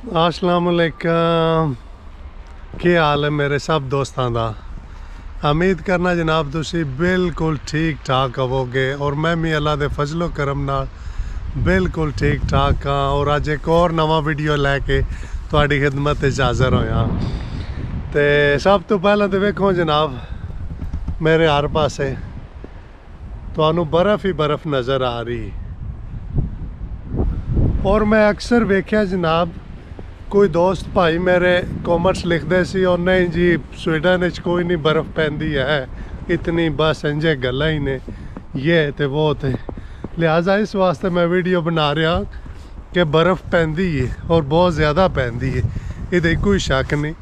अस्सलाम वालेकुम। ਕੀ ਹਾਲ ਹੈ ਮੇਰੇ ਸਭ ਦੋਸਤਾਂ ਦਾ। ਉਮੀਦ ਕਰਨਾ ਜਨਾਬ ਤੁਸੀਂ ਬਿਲਕੁਲ ਠੀਕ ਠਾਕ ਹੋਵੋਗੇ ਔਰ ਮੈਂ ਵੀ ਅੱਲਾ ਦੇ ਫਜ਼ਲੋ ਕਰਮ ਨਾਲ ਬਿਲਕੁਲ ਠੀਕ ਠਾਕ ਹਾਂ। ਔਰ ਅੱਜ ਇੱਕ ਹੋਰ ਨਵਾਂ ਵੀਡੀਓ ਲੈ ਕੇ ਤੁਹਾਡੀ ਖਿਦਮਤ 'ਚ ਹਾਜ਼ਰ ਹੋਇਆ। ਤੇ ਸਭ ਤੋਂ ਪਹਿਲਾਂ ਤਾਂ ਵੇਖੋ ਜਨਾਬ ਮੇਰੇ ਹਰ ਪਾਸੇ ਤੁਹਾਨੂੰ ਬਰਫ਼ ਹੀ ਬਰਫ਼ ਨਜ਼ਰ ਆ ਰਹੀ। ਔਰ ਮੈਂ ਅਕਸਰ ਵੇਖਿਆ ਜਨਾਬ कोई दोस्त भाई मेरे कॉमर्स लिखते सी और नहीं जी स्वीडन कोई नहीं बर्फ़ पैंदी है इतनी बस इंजे गल्लां ही ने ये तो वो थे। लिहाजा इस वास्ते मैं वीडियो बना रहा कि बर्फ़ पैंदी है और बहुत ज़्यादा पैंदी है, ये कोई शक नहीं।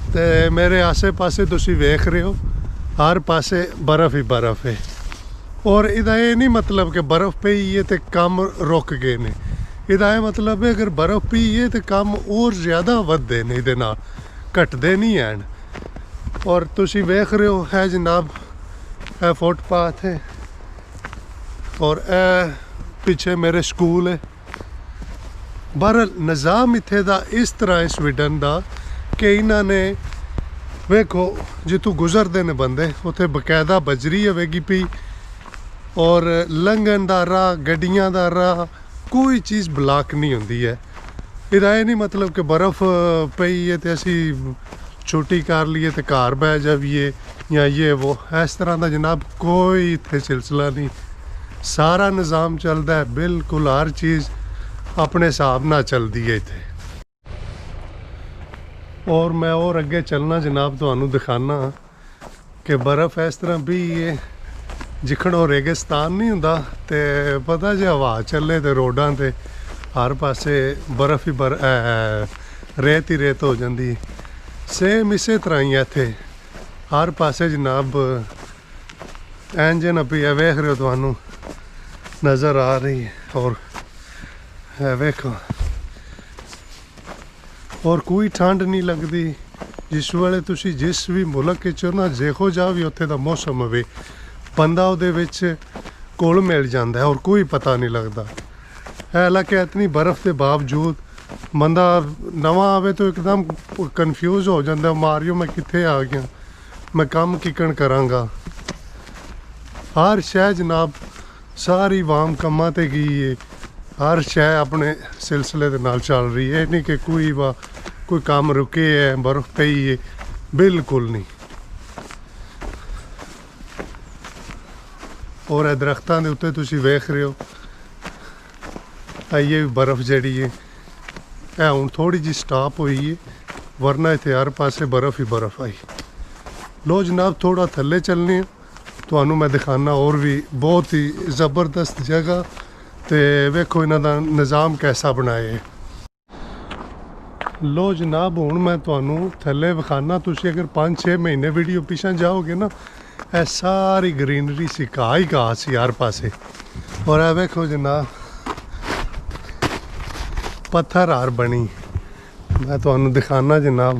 तो मेरे आसे पासे तुसी वेख रहे हो हर पासे बर्फ़ ही बर्फ़ है। और इहदा ये नहीं मतलब कि बर्फ़ पई है तो काम रुक गए ने। ਇਹਦਾ ਇਹ ਮਤਲਬ ਹੈ ਅਗਰ ਬਰਫ਼ ਪਈ तो ਕੰਮ और ज़्यादा ਵੱਧਦੇ ਨੇ, ਇਹਦੇ ਨਾਲ ਘਟਦੇ ਨਹੀਂ ਹਨ। ਔਰ ਤੁਸੀਂ ਵੇਖ ਰਹੇ ਹੋ ਹੈ ਜਨਾਬ ਇਹ ਫੁੱਟਪਾਥ ਹੈ ਔਰ ਇਹ ਪਿੱਛੇ ਮੇਰੇ ਸਕੂਲ ਹੈ। ਬਹਰਹਾਲ ਨਿਜ਼ਾਮ ਇੱਥੇ ਦਾ ਇਸ ਤਰ੍ਹਾਂ ਹੈ ਸਵੀਡਨ ਦਾ ਕਿ ਇਹਨਾਂ ਨੇ ਵੇਖੋ ਜਿੱਥੋਂ ਗੁਜ਼ਰਦੇ ਨੇ ਬੰਦੇ ਉੱਥੇ ਬਕਾਇਦਾ ਬਜਰੀ ਹੋਵੇਗੀ ਪਈ ਔਰ ਲੰਘਣ ਦਾ ਰਾਹ ਗੱਡੀਆਂ ਦਾ ਰਾਹ कोई चीज़ ब्लॉक नहीं होती है। ਇਹਦਾ ਇਹ नहीं मतलब कि बर्फ़ पई है तो असी छुट्टी कर लीए तो घर बह जाइए या ये वो इस तरह का जनाब कोई इत्थे सिलसिला नहीं। सारा निज़ाम चलता है बिल्कुल हर चीज़ अपने हिसाब नाल चलती है इत्थे। और मैं और अगे चलना जनाब तुहानू दिखाना कि बर्फ़ इस तरह भी है जिखण और रेगिस्तान नहीं हुंदा ते पता जे हवा चले तो रोडां ते हर पासे बर्फ़ ही रेत ही रेत हो जाती। सेम इसे तरह ही इत्थे हर पासे जनाब इंजन पी वेख रहे हो तुहानू नज़र आ रही है। और वेखो और कोई ठंड नहीं लगती। जिस वेले तुसी जिस भी मुल्क च ना जेहो जा भी उत्थे दा मौसम होवे बंदा ਉਹਦੇ ਵਿੱਚ ਕੋਲ ਮਿਲ ਜਾਂਦਾ है और कोई पता नहीं लगता है। हालांकि इतनी बर्फ़ के बावजूद बंदा नवा आवे तो एकदम कन्फ्यूज़ हो जाता है मारियो मैं कित्थे आ गया, मैं काम किकन करांगा। हर शय जनाब सारी वाम कम्मां ते गई है, हर शय अपने सिलसिले दे नाल चल रही है। नहीं कि कोई काम रुके है बर्फ़ पई है, बिल्कुल नहीं। और दरख्तां दे उत्ते तुसी वेख रहे हो ये बर्फ़ जड़ी है हुण थोड़ी जी स्टॉप हुई है वरना इत्थे हर पासे बर्फ़ ही बर्फ़ आई। लो जनाब थोड़ा थल्ले चलने तुहानू मैं दिखाना और भी बहुत ही ज़बरदस्त जगह ते वेखो इन्हां दा निज़ाम कैसा बनाया है। लो जनाब हुण मैं तुहानू थल्ले विखाना। तुसी अगर 5-6 महीने वीडियो पिछा जाओगे ना ए सारी ग्रीनरी सी घाह ही घाह सी हर पासे। और ए वेखो जनाब पत्थर हार बनी। मैं तुहानू दिखाना जनाब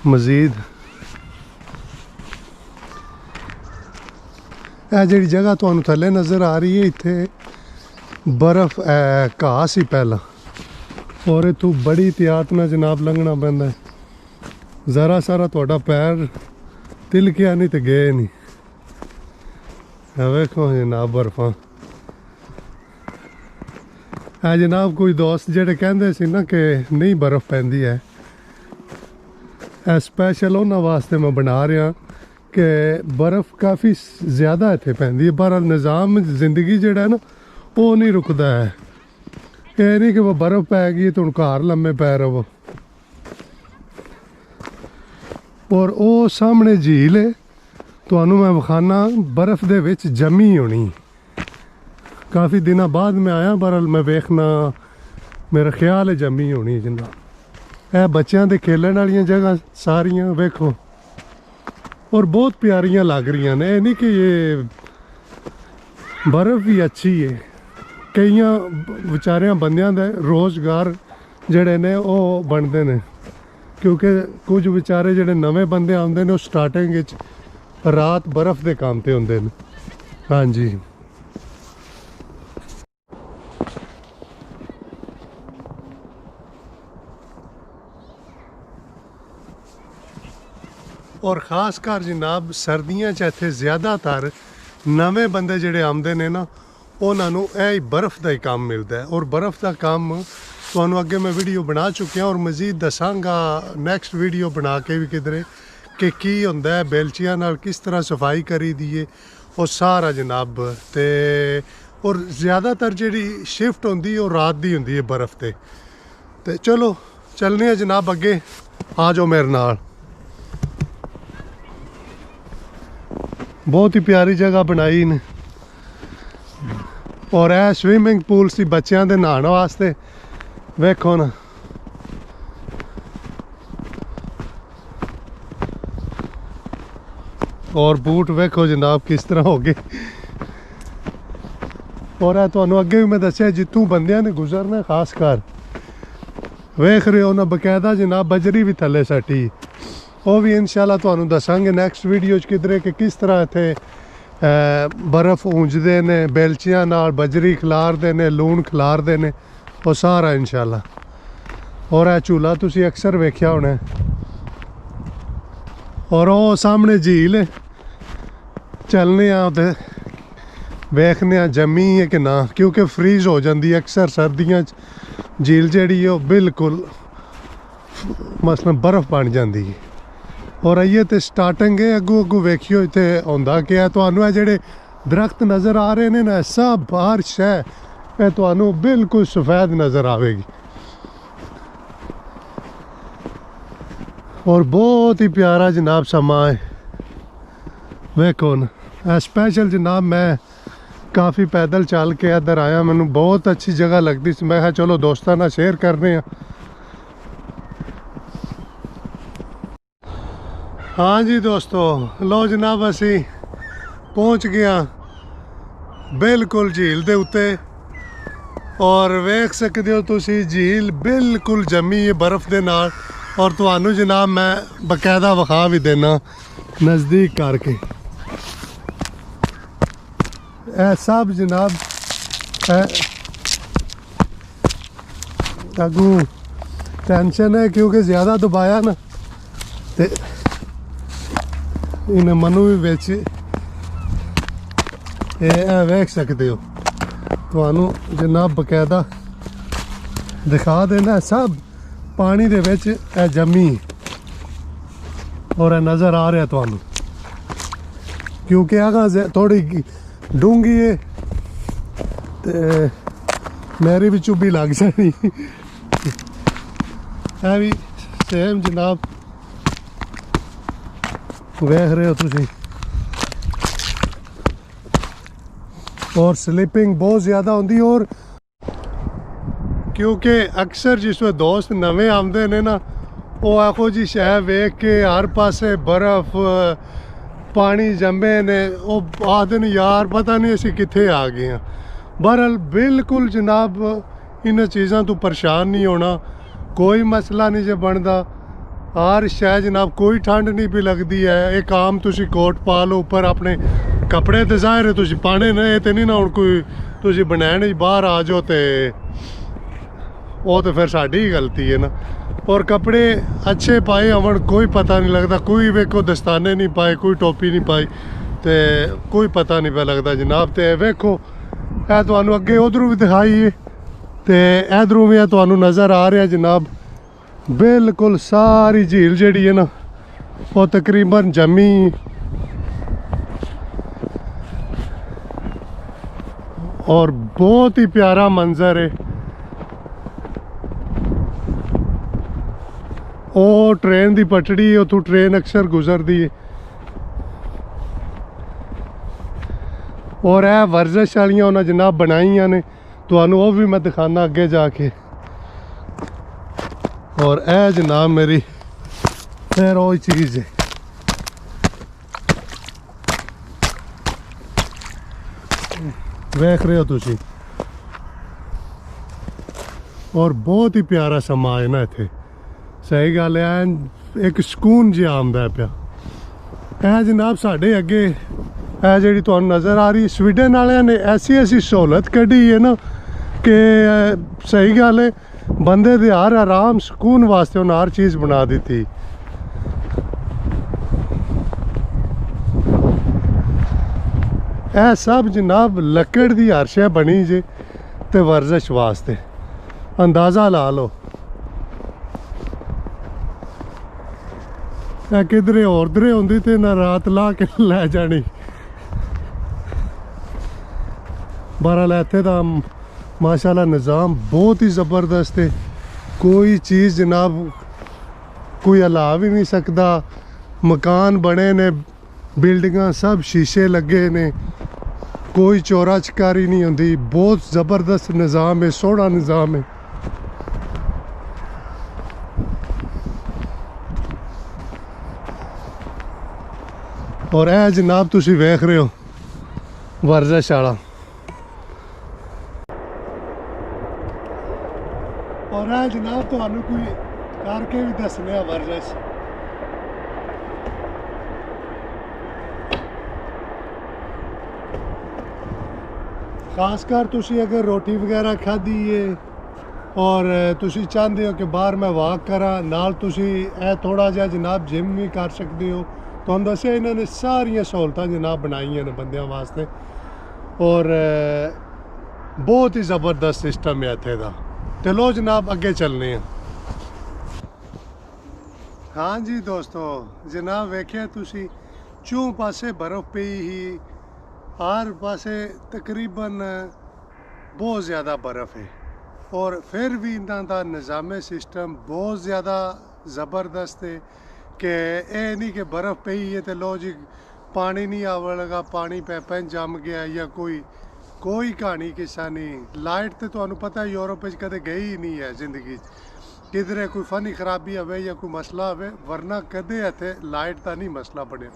मजीद ए जिहड़ी जगह तुहानू थल्ले नज़र आ रही है इत्थे बर्फ़ घाह सी पहला और इत्थों बड़ी एहतियात नाल जनाब लंघना पैंदा है। ज़रा सारा तुहाडा पैर तिलकिया नहीं तो गए नहीं। वेखो जनाब बर्फां जनाब कोई दोस्त जेडे कहंदे सी ना कि नहीं बर्फ़ पैंदी है स्पैशल उन्हां वास्ते मैं बना रहा कि बर्फ़ काफ़ी ज़्यादा इत्थे पैंदी है। पर निज़ाम जिंदगी जेड़ा है ना वो नहीं रुकदा है। ये नहीं कि वो बर्फ़ पै गई तो हुण घर लम्मे पै रहो। और वो सामने झील है तुहानू मैं विखाना बर्फ़ दे विच जमी होनी। काफ़ी दिनों बाद मैं आया बहरहाल मैं वेखना मेरा ख्याल है जमी होनी जनाब। ए बच्चों के खेलने वाली जगह सारियां वेखो और बहुत प्यारियां लग रही ने। नहीं कि ये बर्फ़ भी अच्छी है कई बेचारियां बंदियां दे रोज़गार जड़े ने वो बनते हैं क्योंकि कुछ बेचारे जेडे नवे बंदे आते हैं स्टार्टिंग रात बर्फ़ के काम ते होंदे ने। हाँ जी ਔਰ ਖਾਸ ਕਰ ਜਨਾਬ ਸਰਦੀਆਂ 'ਚ ਇੱਥੇ ਜ਼ਿਆਦਾਤਰ ਨਵੇਂ ਬੰਦੇ ਜਿਹੜੇ ਆਉਂਦੇ ਨੇ ਨਾ ਉਹਨਾਂ ਨੂੰ ਇਹ ਹੀ ਬਰਫ਼ ਦਾ ਹੀ ਕੰਮ ਮਿਲਦਾ ਹੈ। ਔਰ ਬਰਫ਼ ਦਾ ਕੰਮ ਤੁਹਾਨੂੰ ਅੱਗੇ ਮੈਂ ਵੀਡੀਓ ਬਣਾ ਚੁੱਕਿਆ ਔਰ ਮਜ਼ੀਦ ਦੱਸਾਂਗਾ ਨੈਕਸਟ ਵੀਡੀਓ ਬਣਾ ਕੇ ਵੀ ਕਿਧਰੇ ਕਿ ਕੀ ਹੁੰਦਾ ਹੈ, ਬੇਲਚੀਆਂ ਨਾਲ ਕਿਸ ਤਰ੍ਹਾਂ ਸਫਾਈ ਕਰੀ ਦੀ ਹੈ ਉਹ ਸਾਰਾ ਜਨਾਬ। ਤੇ ਔਰ ਜ਼ਿਆਦਾਤਰ ਜਿਹੜੀ ਸ਼ਿਫਟ ਹੁੰਦੀ ਉਹ ਰਾਤ ਦੀ ਹੁੰਦੀ ਹੈ ਬਰਫ਼ ਤੇ ਚਲੋ ਚੱਲਨੇ ਆ ਜਨਾਬ ਅੱਗੇ, ਆ ਜਾਓ ਮੇਰੇ ਨਾਲ। ਬਹੁਤ ਹੀ ਪਿਆਰੀ ਜਗ੍ਹਾ ਬਣਾਈ ਨੇ ਔਰ ਇਹ ਸਵਿਮਿੰਗ ਪੂਲ ਸੀ ਬੱਚਿਆਂ ਦੇ ਨਹਾਉਣ ਵਾਸਤੇ। ਵੇਖੋ ਨਾ ਔਰ ਬੂਟ ਵੇਖੋ ਜਨਾਬ ਕਿਸ ਤਰ੍ਹਾਂ ਹੋ ਗਏ। ਔਰ ਇਹ ਤੁਹਾਨੂੰ ਅੱਗੇ ਵੀ ਮੈਂ ਦੱਸਿਆ ਜਿੱਥੋਂ ਬੰਦਿਆਂ ਨੇ ਗੁਜ਼ਰਨਾ ਖਾਸ ਕਰ ਵੇਖ ਰਹੇ ਹੋ ਨਾ ਬਕਾਇਦਾ ਜਨਾਬ ਬਜਰੀ ਵੀ ਥੱਲੇ ਸੱਟੀ। ਉਹ ਵੀ ਇਨਸ਼ਾਅੱਲਾ ਤੁਹਾਨੂੰ ਦੱਸਾਂਗੇ ਨੈਕਸਟ ਵੀਡੀਓ 'ਚ ਕਿਧਰੇ ਕਿ ਕਿਸ ਤਰ੍ਹਾਂ ਇੱਥੇ ਬਰਫ਼ ਉਂਝਦੇ ਨੇ, ਬੇਲਚੀਆਂ ਨਾਲ ਬਜਰੀ ਖਿਲਾਰਦੇ ਨੇ, ਲੂਣ ਖਿਲਾਰਦੇ ਨੇ, ਉਹ ਸਾਰਾ ਇਨਸ਼ਾਅੱਲਾ। ਔਰ ਇਹ ਝੂਲਾ ਤੁਸੀਂ ਅਕਸਰ ਵੇਖਿਆ ਹੋਣਾ ਔਰ ਉਹ ਸਾਹਮਣੇ ਝੀਲ ਹੈ। ਚੱਲਨੇ ਆ ਉੱਥੇ ਵੇਖਨੇ ਆ ਜੰਮੀ ਹੈ ਕਿ ਨਾ, ਕਿਉਂਕਿ ਫਰੀਜ਼ ਹੋ ਜਾਂਦੀ ਹੈ ਅਕਸਰ ਸਰਦੀਆਂ 'ਚ ਝੀਲ ਜਿਹੜੀ ਉਹ ਬਿਲਕੁਲ ਮਸਲਨ ਬਰਫ਼ ਬਣ ਜਾਂਦੀ ਹੈ। ਔਰ ਆਈਏ ਤੇ ਸਟਾਰਟਿੰਗ ਹੈ ਅੱਗੋਂ ਵੇਖਿਓ ਇੱਥੇ ਹੁੰਦਾ ਕਿ ਹੈ ਤੁਹਾਨੂੰ ਇਹ ਜਿਹੜੇ ਦਰਖਤ ਨਜ਼ਰ ਆ ਰਹੇ ਨੇ ਨਾ ਸਭ ਬਾਰਿਸ਼ ਹੈ, ਇਹ ਤੁਹਾਨੂੰ ਬਿਲਕੁਲ ਸਫੈਦ ਨਜ਼ਰ ਆਵੇਗੀ ਔਰ ਬਹੁਤ ਹੀ ਪਿਆਰਾ ਜਨਾਬ ਸਮਾਂ ਹੈ। ਵੇਖੋ ਨਾ ਸਪੈਸ਼ਲ ਜਨਾਬ ਮੈਂ ਕਾफ़ी पैदल चल के इधर आया, मैनू बहुत अच्छी जगह लगती सी, मैं चलो दोस्तों नाल शेयर करने। हाँ जी दोस्तों, लो जनाब असी पहुँच गया बिल्कुल झील दे उत्ते और वेख सकते हो तुसी झील बिल्कुल जमी है बर्फ़ दे नाल। और तुहानू जनाब मैं बकायदा विखा भी देना नज़दीक करके। ਇਹ ਸਭ ਜਨਾਬ ਅੱਗੋਂ ਟੈਂਸ਼ਨ ਹੈ ਕਿਉਂਕਿ ਜ਼ਿਆਦਾ ਦਬਾਇਆ ਨਾ ਤੇ ਇਹਨੇ ਮਨੂ ਵੀ ਵਿੱਚ ਇਹ ਵੇਖ ਸਕਦੇ ਹੋ। ਤੁਹਾਨੂੰ ਜਨਾਬ ਬਕਾਇਦਾ ਦਿਖਾ ਦੇਣਾ ਸਭ ਪਾਣੀ ਦੇ ਵਿੱਚ ਇਹ ਜੰਮੀ ਔਰ ਇਹ ਨਜ਼ਰ ਆ ਰਿਹਾ ਤੁਹਾਨੂੰ ਕਿਉਂਕਿ ਆਗਾ ਥੋੜੀ ਡੂੰਗੀ है ते मेरी भी चुब्बी लग जानी है भी सेम जनाब वेख रहे हो तुसी। और स्लिपिंग बहुत ज़्यादा होंदी और क्योंकि अक्सर जिसमें दोस्त नवे आते ने ना वो आखो जी शहर वेख के हर पासे बर्फ़ पानी जमे ने वो आखते ने यार पता नहीं असी कित्थे आ गए हैं। बहरहाल बिल्कुल जनाब इन चीज़ों तो परेशान नहीं होना, कोई मसला नहीं जो बनता। हर शह जनाब कोई ठंड नहीं भी लगती है। एक आम तुसी कोट पा लो उपर अपने कपड़े तो ज़ाहिर है तुसी पाने ने तो नहीं ना हुण कोई तुसी बनैन बाहर आ जाओ तो वो तो फिर साड़ी ही गलती है ना। और कपड़े अच्छे पाए अमन कोई पता नहीं लगता, कोई वेखो दस्ताने नहीं पाए, कोई टोपी नहीं पाई तो कोई पता नहीं पे लगता जनाब। तो वेखो यह तुहानू अगे उधरों भी दिखाई है तो इधरों भी तुहानू नज़र आ रहा जनाब बिल्कुल सारी झील जिहड़ी है ना वो तकरीबन जमी और बहुत ही प्यारा मंजर है। ਉਹ ट्रेन की पटड़ी उतों ट्रेन अक्सर गुजरती है और यह वर्जिश वालियां उन्हें जनाब बनाई ने तुहानू वो भी मैं दिखाना अगे जाके। और यह जनाब मेरी फिर वही चीज़ है वेख रहे हो तुसी। और बहुत ही प्यारा समा है ना इत्थे, सही गल है एक सुकून जिहा आंदा पिया। ਇਹ जनाब साढ़े अगे ਇਹ ਜਿਹੜੀ ਤੁਹਾਨੂੰ नज़र आ रही स्वीडन वालियां ने ऐसी ऐसी सहूलत कढ़ी है ना कि सही गल है बंदे दे हर आराम सुकून वास्ते उन्हें हर चीज़ बना दी थी। ਇਹ ਸਭ ਜਨਾਬ ਲੱਕੜ ਦੀ ਹਰਸ਼ਾ ਬਣੀ ਜੇ ਤੇ ਵਰਜ਼ਿਸ਼ ਵਾਸਤੇ ਅੰਦਾਜ਼ਾ ਲਾ ਲਓ। ਇਹ ਕਿਧਰੇ ਹੋਰ ਦਰੇ ਹੁੰਦੀ ਤੇ ਨਾ ਰਾਤ ਲਾ ਕੇ ਲੈ ਜਾਣੀ। बहरहाल इत्थे दा माशाल्लाह निज़ाम बहुत ही ज़बरदस्त है। कोई चीज़ जनाब कोई हिला भी नहीं सकता। मकान बने ने, बिल्डिंगां सब शीशे लगे ने, कोई चोरा चकारी नहीं होंदी। बहुत ज़बरदस्त निज़ाम है, सोहना निज़ाम है। और यह जनाब तुसी वेख रहे हो वर्जिश वाला। और यह जनाब तुहानू कोई करके भी दसने वर्जिश। खासकर तुसी अगर रोटी वगैरह खाधी है और तुसी चाहते हो कि बाहर मैं वॉक करा, नाल तुसी थोड़ा जिहा जनाब जिम भी कर सकते हो। तो दसिया इन्होंने सारिया सहूलतां जनाब बनाई ने बंदियां वास्ते। और बहुत ही ज़बरदस्त सिस्टम है इत्थे दा। तो लो जनाब अगे चलने हैं। हाँ जी दोस्तों, जनाब वेख्या तुसी चौं पासे बर्फ पई ही, हर पासे तकरीबन बहुत ज़्यादा बर्फ है। और फिर भी इन्हां दा निज़ामे सिस्टम बहुत ज़्यादा ज़बरदस्त है कि यह नहीं कि बर्फ पई है तो लो जी पानी नहीं आवे लगा, पानी पैपें जम गया या कोई कहानी किस्सा नहीं। लाइट तो तुहानू पता है यूरोप कदे गई ही नहीं है जिंदगी, किधरे कोई फनी खराबी आवे या कोई मसला आवे, वरना कदे इत्थे लाइट का नहीं मसला बने।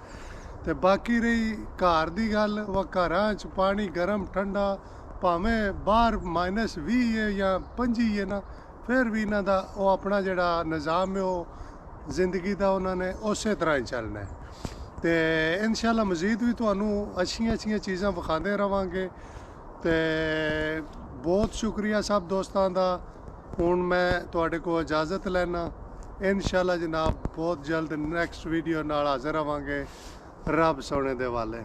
तो बाकी रही घर की गल, वह घर च पानी गर्म ठंडा भावें बाहर -20 है या 25 है ना, फिर भी इन्हां दा वो अपना जिहड़ा निज़ाम है वो जिंदगी का उन्होंने उस तरह ही चलना है। तो इंशाअल्लाह मज़ीद भी तुहानू अच्छियां चीज़ां विखाते रवांगे। तो बहुत शुक्रिया सब दोस्तों का। हुण मैं तुहाडे को इजाज़त लैना। इंशाअल्लाह जनाब बहुत जल्द नैक्सट वीडियो नाल हाज़र होवांगे। रब सोने दे वाले।